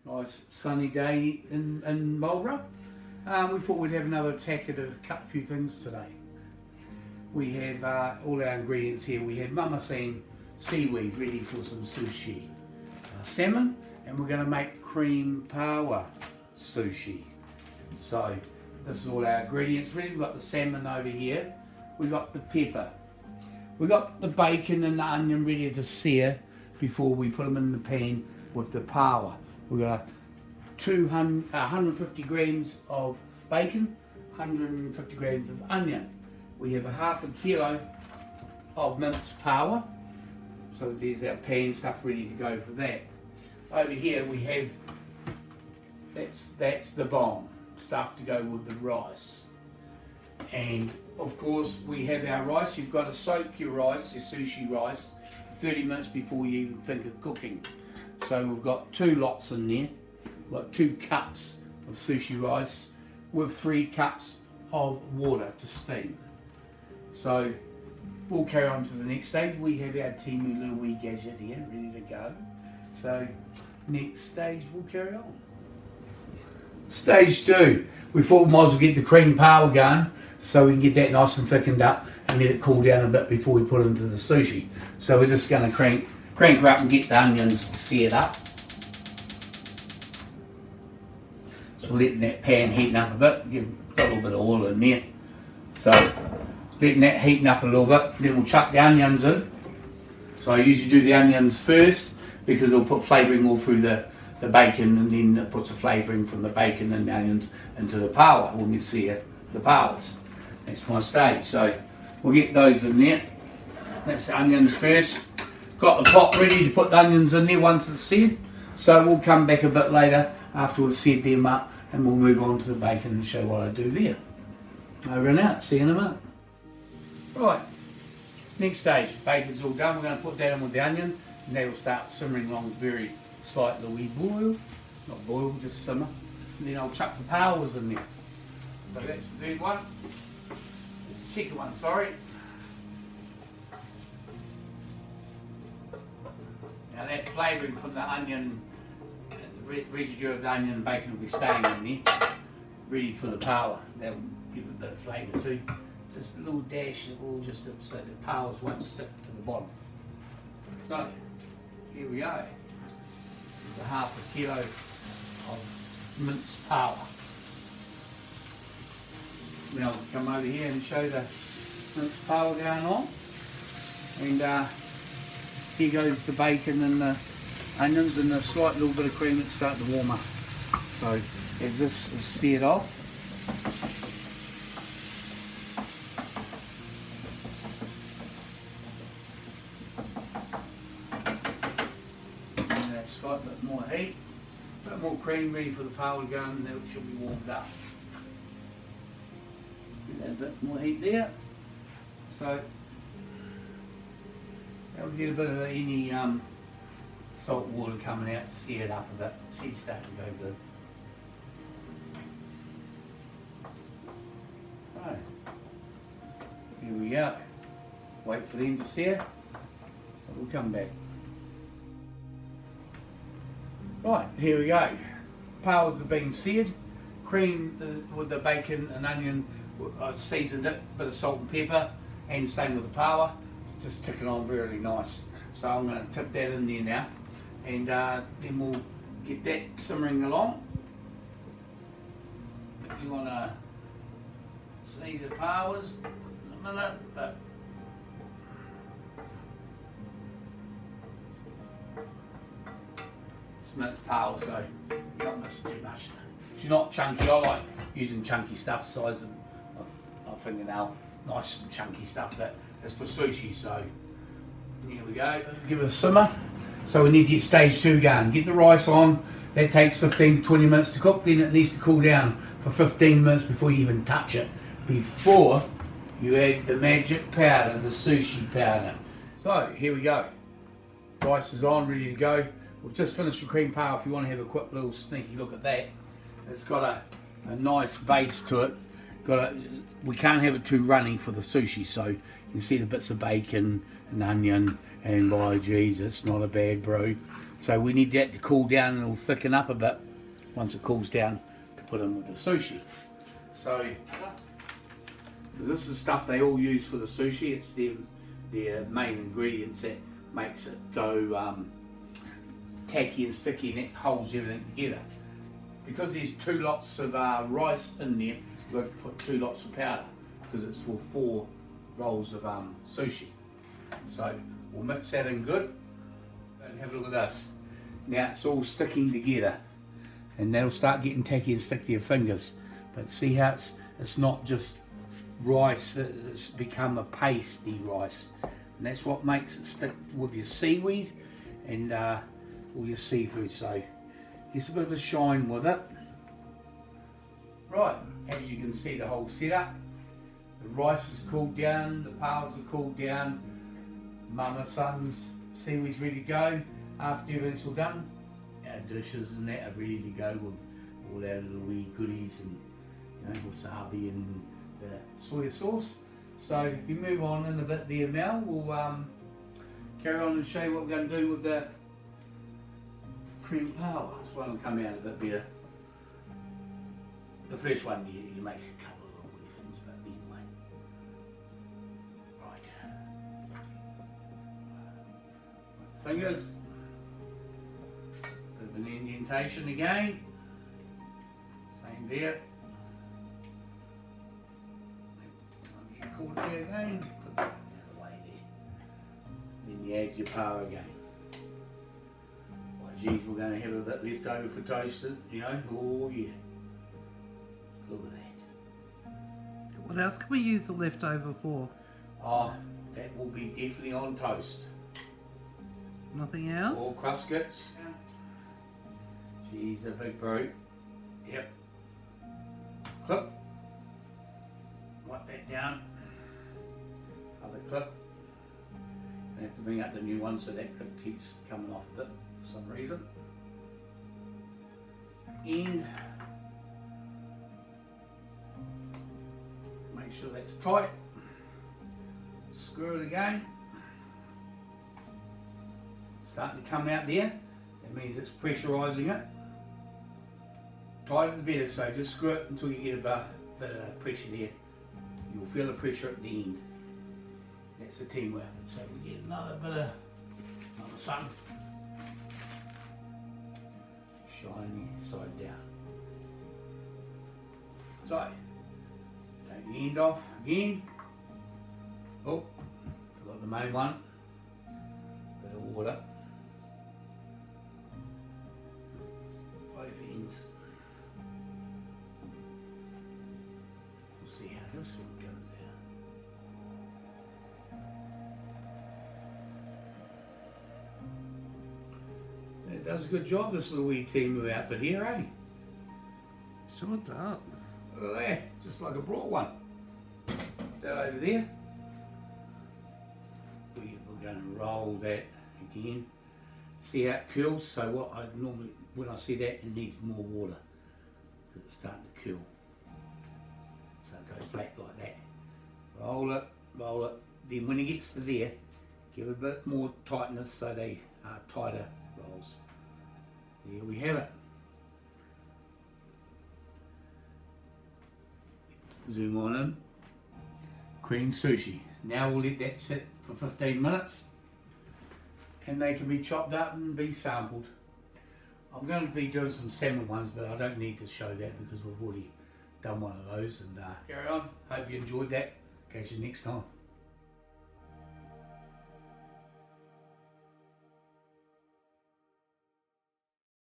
Nice sunny day in Marlborough. We thought we'd have another attack at a few things today. We have all our ingredients here. We have mama san seaweed ready for some sushi, salmon, and we're going to make cream paua sushi. So this is all our ingredients ready. We've got the salmon over here. We've got the pepper. We've got the bacon and the onion ready to sear before we put them in the pan with the paua. We've got 150 grams of bacon, 150 grams of onion. We have a half a kilo of minced paua. So there's our pan stuff ready to go for that. Over here we have, that's the bomb, stuff to go with the rice. And of course we have our rice. You've got to soak your rice, your sushi rice, 30 minutes before you even think of cooking. So we've got 2 lots in there. We've got 2 cups of sushi rice with 3 cups of water to steam. So we'll carry on to the next stage. We have our Team Mel Dave gadget here ready to go. So next stage we'll carry on. Stage 2. We thought we might as well get the cream paua going so we can get that nice and thickened up and let it cool down a bit before we put it into the sushi. So we're just going to crank her up and get the onions seared up. So letting that pan heating up a bit, got a little bit of oil in there. So letting that heating up a little bit, then we'll chuck the onions in. So I usually do the onions first because it'll put flavouring all through the bacon, and then it puts the flavouring from the bacon and the onions into the paua when we sear the pauas. That's my stage. So we'll get those in there. That's the onions first. Got the pot ready to put the onions in there once it's seared. So we'll come back a bit later after we've seared them up and we'll move on to the bacon and show what I do there. Over and out. See you in a minute. Right. Next stage. Bacon's all done. We're going to put that in with the onion and that will start simmering along very slightly. We boil. Not boil, just simmer. And then I'll chuck the pauas in there. So that's the third one. The second one, sorry. Now that flavouring from the onion, the residue of the onion and bacon will be staying in there, ready for the paua. That will give it a bit of flavour too. Just a little dash of oil just so the pauas won't stick to the bottom. So, here we go. It's a half a kilo of minced paua. Then I'll come over here and show the minced paua going on. And here goes the bacon and the onions and a slight little bit of cream that's starting to warm up. So as this is seared off, and a slight bit more heat, a bit more cream ready for the paua to go in, and it should be warmed up. Get that bit more heat there. So that'll get a bit of any salt water coming out to sear it up a bit. She's starting to go good. Right. Here we go. Wait for them to sear. We'll come back. Right, here we go. Pauas have been seared. Cream with the bacon and onion. I seasoned it, bit of salt and pepper, and same with the paua. Just ticking on really nice. So I'm going to tip that in there now, and then we'll get that simmering along. If you want to see the pauas in a minute, but it's minced paua, so you're not missing too much. She's not chunky. I like using chunky stuff, size of my fingernail, nice and chunky stuff that is for sushi. So here we go. Give it a simmer. So we need to get stage 2 going. Get the rice on. That takes 15 to 20 minutes to cook. Then it needs to cool down for 15 minutes before you even touch it. Before you add the magic powder, the sushi powder. So here we go. Rice is on, ready to go. We've just finished the cream paua. If you want to have a quick little sneaky look at that, it's got a nice base to it. We can't have it too runny for the sushi, so you can see the bits of bacon and onion, and by Jesus, it's not a bad brew. So we need that to cool down and it'll thicken up a bit once it cools down to put in with the sushi. So, because this is stuff they all use for the sushi, it's their main ingredients that makes it go tacky and sticky, and it holds everything together. Because there's 2 lots of rice in there, we've got to put 2 lots of powder because it's for 4 rolls of sushi. So we'll mix that in good and have a look at this. Now it's all sticking together and that'll start getting tacky and stick to your fingers. But see how it's not just rice, it's become a pasty rice. And that's what makes it stick with your seaweed and all your seafood. So gets a bit of a shine with it. Right, as you can see the whole setup. The rice is cooled down, the Pauas are cooled down, Mama Son's seaweed's ready to go. After everything's all done, our dishes and that are ready to go with all our little wee goodies and wasabi and the soy sauce. So if you move on in a bit there, Mel, we'll carry on and show you what we're going to do with the cream Paua. This one will come out a bit better. The first one you make a couple of little wee things, but anyway. Right. Fingers. Bit of an indentation again. Same there. Call it there again. Put that out of the way there. Then you add your Paua again. Geez, we're going to have a bit left over for toasting, oh yeah. Look at that. What else can we use the leftover for? Oh, that will be definitely on toast. Nothing else? Or cruskets. Geez, a big brute. Yep. Clip. Wipe that down. Other clip. I have to bring out the new one so that clip keeps coming off a bit for some reason. And make sure that's tight. Screw it again. Starting to come out there. That means it's pressurising it. Tighter the better, so just screw it until you get a bit of pressure there. You'll feel the pressure at the end. That's the Team Mel. So we get another bit of sun. Shiny side down. So, take the end off again. Oh, forgot the main one. Bit of water. Both ends. We'll see how this one comes out. It does a good job, this little wee Team Mel outfit here, eh? Sure does. Look at that, just like I brought one. That over there. We're going to roll that again. See how it cools? So what I normally, when I see that, it needs more water because it's starting to cool. So it goes flat like that. Roll it, roll it. Then when it gets to there, give it a bit more tightness so they are tighter rolls. There we have it. Zoom on in. Cream sushi. Now we'll let that sit for 15 minutes and they can be chopped up and be sampled. I'm going to be doing some salmon ones, but I don't need to show that because we've already done one of those. And carry on. Hope you enjoyed that. Catch you next time.